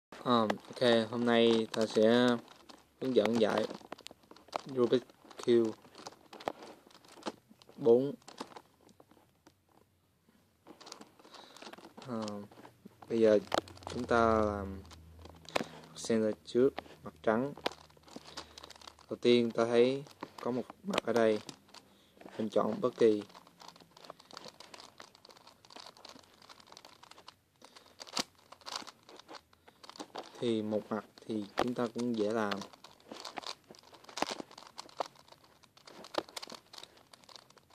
Ok, hôm nay ta sẽ hướng dẫn giải Rubik Cube 4. Bây giờ chúng ta làm center trước, mặt trắng. Đầu tiên ta thấy có một mặt ở đây, mình chọn bất kỳ. Thì một mặt thì chúng ta cũng dễ làm.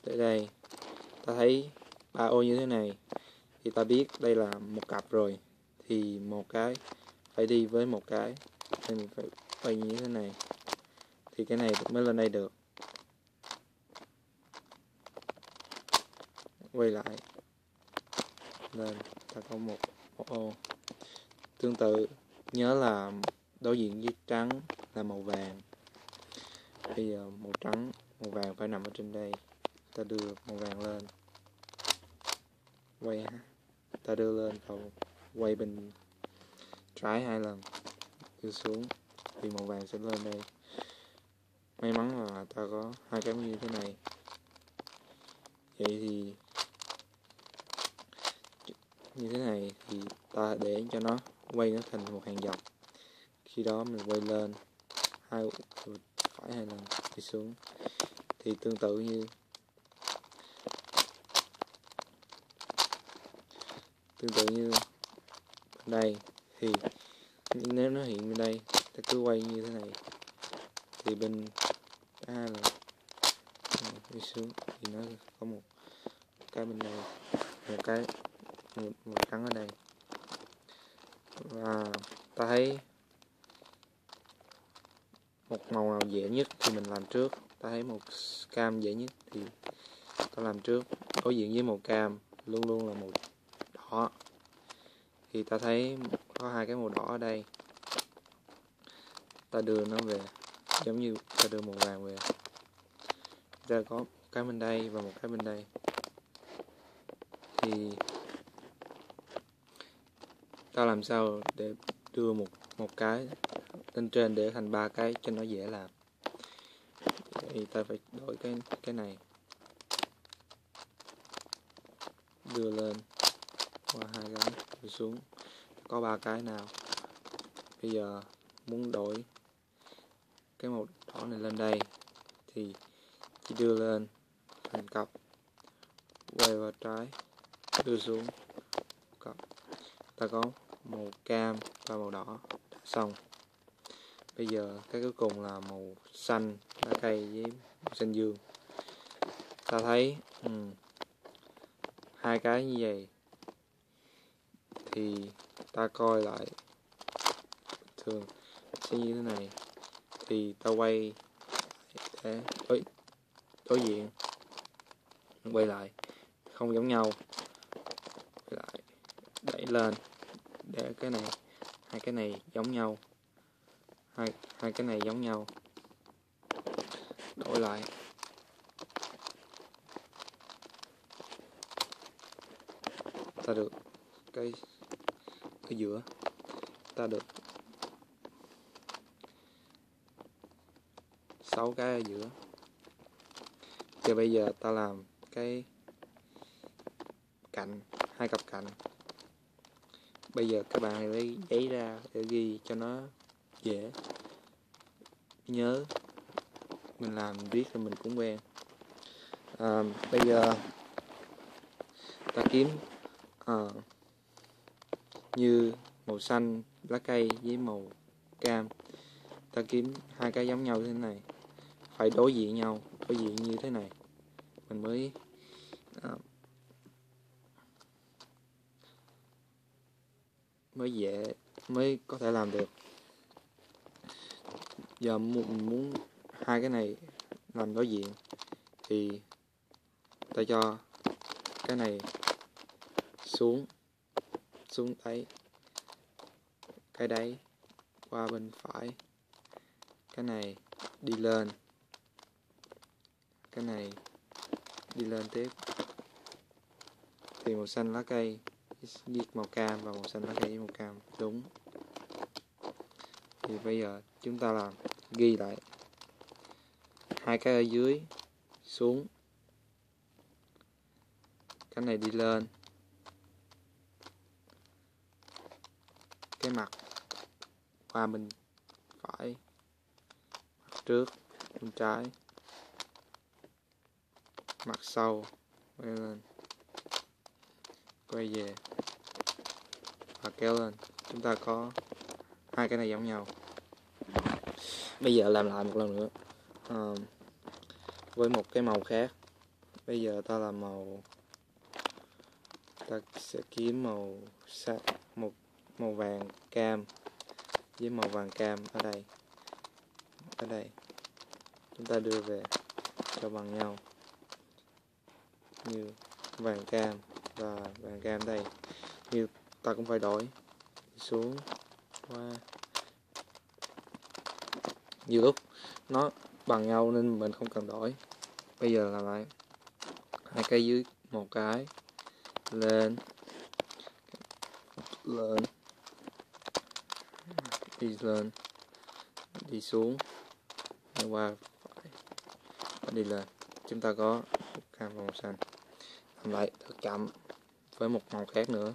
Tới đây ta thấy 3 ô như thế này thì ta biết đây là một cặp rồi, thì một cái phải đi với một cái nên mình phải quay như thế này thì cái này mới lên đây được. Quay lại lên ta có một ô. Tương tự nhớ là đối diện với trắng là màu vàng, bây giờ màu trắng màu vàng phải nằm ở trên đây, ta đưa màu vàng lên, quay ta đưa lên và quay bên trái 2 lần, đưa xuống thì màu vàng sẽ lên đây. May mắn là ta có 2 cái như thế này. Vậy thì như thế này thì ta để cho nó quay nó thành một hàng dọc. Khi đó mình quay lên phải 2 lần, đi xuống thì tương tự như bên đây. Thì nếu nó hiện bên đây ta cứ quay như thế này thì bên 2 lần đi xuống thì nó có một cái bên đây, một cái màu trắng ở đây. Và ta thấy một màu nào dễ nhất thì mình làm trước. Ta thấy màu cam dễ nhất thì ta làm trước. Đối diện với màu cam luôn luôn là màu đỏ, thì ta thấy có 2 cái màu đỏ ở đây, ta đưa nó về giống như ta đưa màu vàng về. Ta có một cái bên đây và một cái bên đây, thì ta làm sao để đưa một cái lên trên để thành 3 cái cho nó dễ làm. Thì ta phải đổi cái này, đưa lên qua 2 cái, đưa xuống, có 3 cái nào. Bây giờ muốn đổi cái màu đỏ này lên đây thì chỉ đưa lên thành cặp, quay vào trái, đưa xuống cặp. Ta có màu cam và màu đỏ đã xong. Bây giờ cái cuối cùng là màu xanh lá cây với màu xanh dương. Ta thấy 2 cái như vậy thì ta coi lại thường sẽ như thế này, thì ta quay để đối diện, quay lại không giống nhau, quay lại đẩy lên để cái này 2 cái này giống nhau, hai cái này giống nhau, đổi lại ta được cái ở giữa, ta được 6 cái ở giữa. Thì bây giờ ta làm cái cạnh, 2 cặp cạnh. Bây giờ các bạn hãy lấy giấy ra để ghi cho nó dễ nhớ, mình làm viết rồi mình cũng quen. Bây giờ ta kiếm như màu xanh lá cây với màu cam, ta kiếm 2 cái giống nhau như thế này, phải đối diện nhau, đối diện như thế này mình mới có thể làm được. Giờ mình muốn 2 cái này làm đối diện thì ta cho cái này xuống đáy, cái đáy qua bên phải, cái này đi lên, cái này đi lên tiếp, thì màu xanh lá cây với màu cam và màu xanh lá cây với màu cam đúng. Thì bây giờ chúng ta làm ghi lại hai cái ở dưới xuống, cái này đi lên, cái mặt qua bên phải, mặt trước bên trái, mặt sau quay lên, quay về và kéo lên. Chúng ta có hai cái này giống nhau. Bây giờ làm lại một lần nữa với một cái màu khác. Bây giờ ta làm màu, ta sẽ kiếm màu vàng cam với màu vàng cam ở đây chúng ta đưa về cho bằng nhau, như vàng cam và vàng cam đây. Như ta cũng phải đổi xuống qua, nhiều lúc nó bằng nhau nên mình không cần đổi. Bây giờ là lại hai cái dưới một cái, lên đi lên, đi xuống, qua đi lên. Chúng ta có cam màu xanh. Làm lại thật chậm với một màu khác nữa.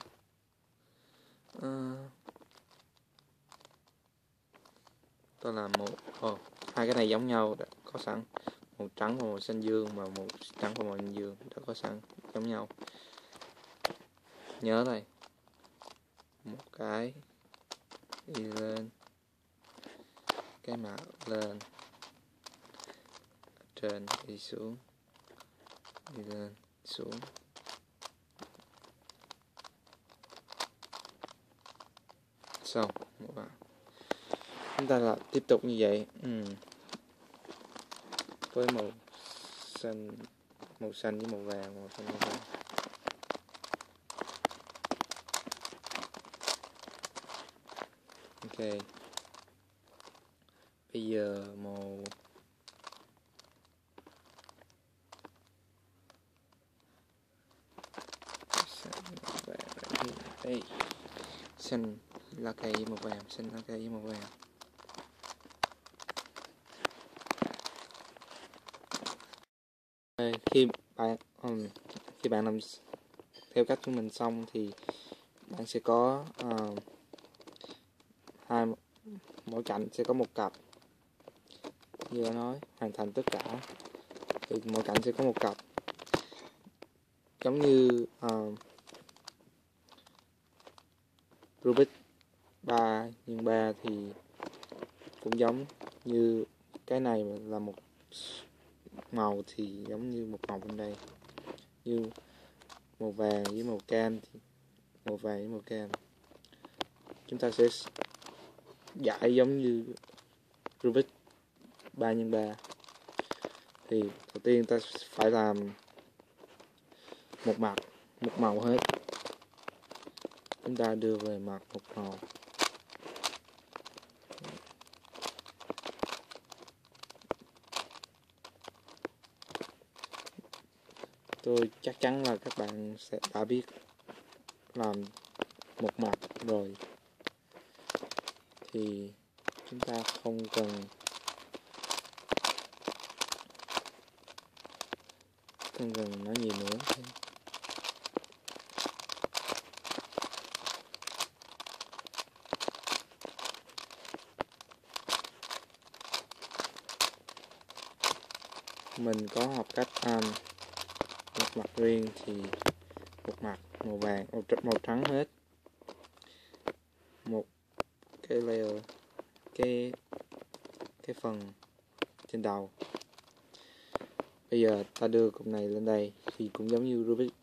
Tôi làm hai cái này giống nhau đã có sẵn, màu trắng và màu xanh dương, và màu trắng và màu xanh dương đã có sẵn giống nhau. Nhớ đây, một cái đi lên, cái mặt lên, trên đi xuống, đi lên xuống, xong. Chúng ta là tiếp tục như vậy với màu xanh với màu vàng, màu xanh màu vàng. Ok, bây giờ màu xanh lá cây với màu vàng, xanh lá cây với màu vàng. Khi bạn làm theo cách của mình xong thì bạn sẽ có mỗi cạnh sẽ có một cặp. Như đã nói, hoàn thành tất cả thì mỗi cạnh sẽ có một cặp. Giống như Rubik 3x3 thì cũng giống như cái này, là một màu thì giống như một màu bên đây, như màu vàng với màu cam thì màu vàng với màu cam. Chúng ta sẽ giải giống như Rubik 3x3 thì đầu tiên ta phải làm một mặt một màu hết. Chúng ta đưa về mặt một màu. Tôi chắc chắn là các bạn sẽ đã biết làm một mặt rồi, thì chúng ta không cần nói gì nữa. Mình có học cách một mặt riêng thì một mặt màu vàng, màu trắng hết, một cái layer, cái phần trên đầu. Bây giờ ta đưa cục này lên đây thì cũng giống như Rubik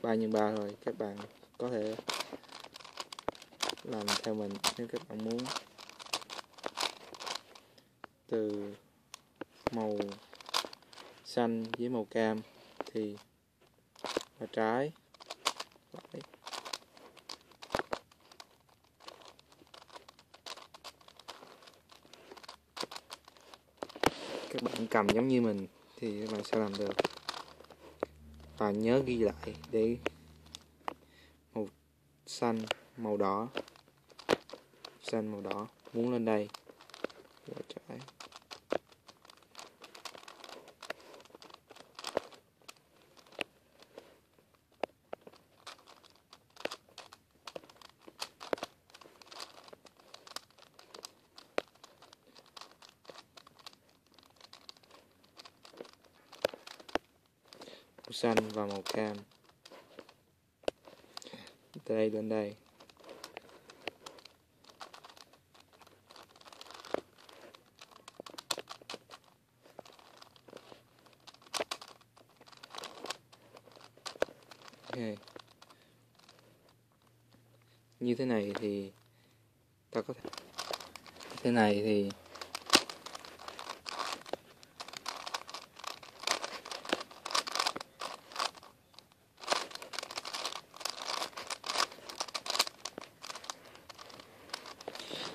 3x3 thôi. Các bạn có thể làm theo mình nếu các bạn muốn. Từ màu xanh với màu cam thì là trái, phải. Các bạn cầm giống như mình thì các bạn sẽ làm được. Và nhớ ghi lại để màu xanh, màu đỏ, xanh, màu đỏ. muốn lên đây gõ trái. Màu xanh và màu cam từ đây đến đây. Okay. Như thế này thì ta có thể thế này thì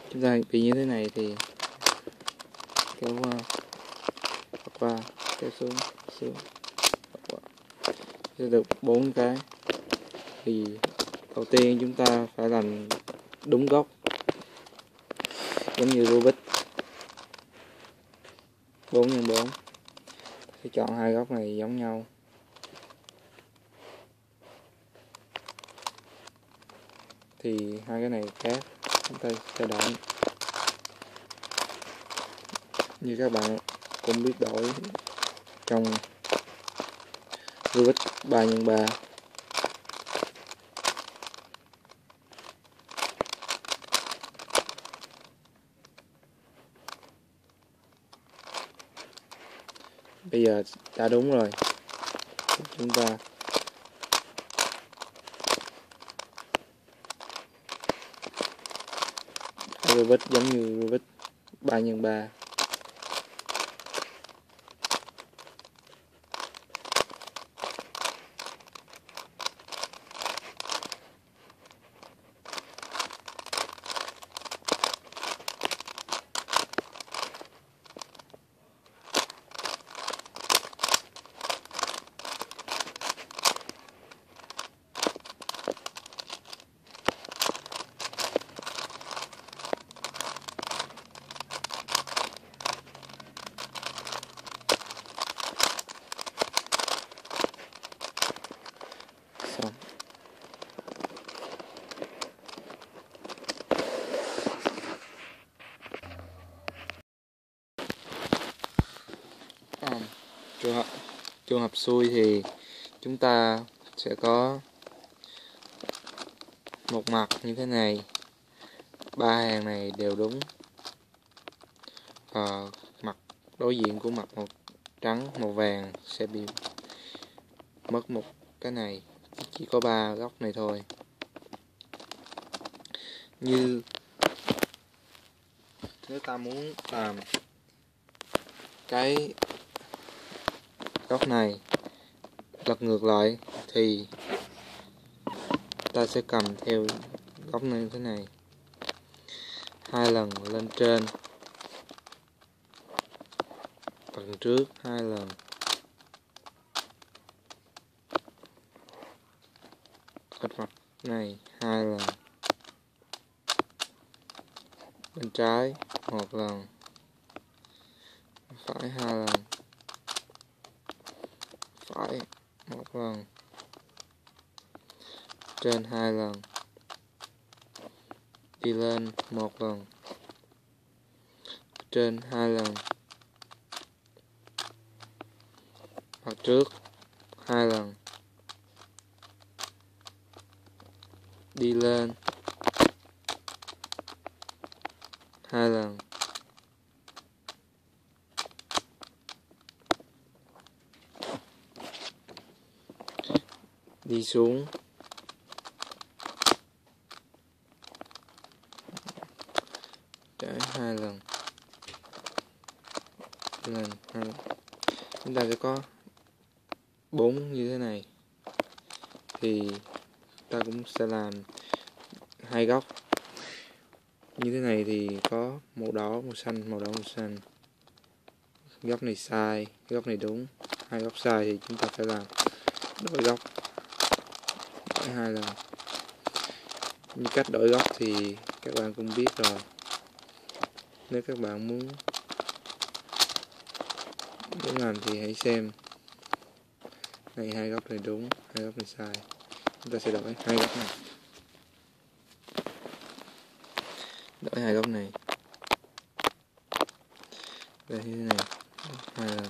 chúng ta bị như thế này thì kéo qua kéo xuống qua. Sẽ được 4 cái. Thì đầu tiên chúng ta phải làm đúng góc, giống như Rubik 4x4. Sẽ chọn hai góc này giống nhau. Thì hai cái này khác, chúng ta sẽ đổi. Như các bạn cũng biết đổi trong Rubik 3x3. Bây giờ đã đúng rồi. Chúng ta Rubik giống như Rubik 3x3. Xong. Trường hợp xuôi thì chúng ta sẽ có một mặt như thế này, 3 hàng này đều đúng, và mặt đối diện của mặt màu trắng màu vàng sẽ bị mất một cái này, chỉ có 3 góc này thôi. Như nếu ta muốn làm cái góc này lật ngược lại thì ta sẽ cầm theo góc này như thế này, 2 lần lên trên, phần trước 2 lần, ở mặt này 2 lần, bên trái 1 lần, phải 2 lần, phải 1 lần, trên 2 lần, đi lên 1 lần, trên 2 lần, mặt trước 2 lần, đi lên 2 lần, đi xuống trái 2 lần, lên 2 lần. Chúng ta sẽ có 4 như thế này. Thì ta cũng sẽ làm 2 góc như thế này, thì có màu đỏ màu xanh, màu đỏ màu xanh. Góc này sai, góc này đúng. 2 góc sai thì chúng ta phải làm đổi góc, đổi 2 lần. Như cách đổi góc thì các bạn cũng biết rồi. Nếu các bạn muốn làm thì hãy xem. Này, hai góc này đúng, hai góc này sai. Chúng ta sẽ đổi hai góc này. Đổi hai góc này. Đây như thế này. Hai lần.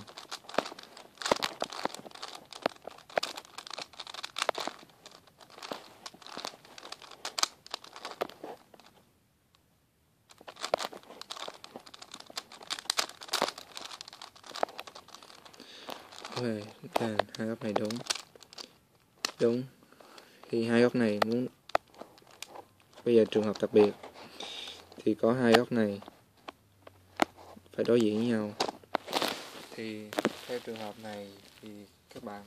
Ok, hai góc này đúng. Đúng. Thì hai góc này muốn, bây giờ trường hợp đặc biệt thì có hai góc này phải đối diện với nhau. Thì theo trường hợp này thì các bạn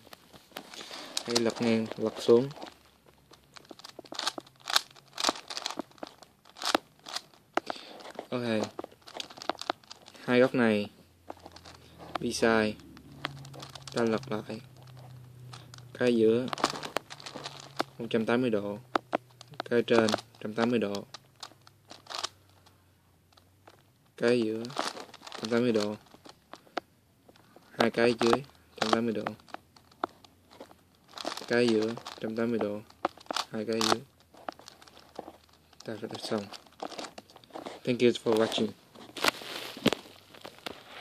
hãy lật ngang, lật xuống. Ok, hai góc này bị sai, ta lật lại. Cái giữa 180 độ, cái trên 180 độ, cái giữa 180 độ, hai cái dưới 180 độ, cái giữa 180 độ, hai cái dưới. Ta đã xong. Thank you for watching.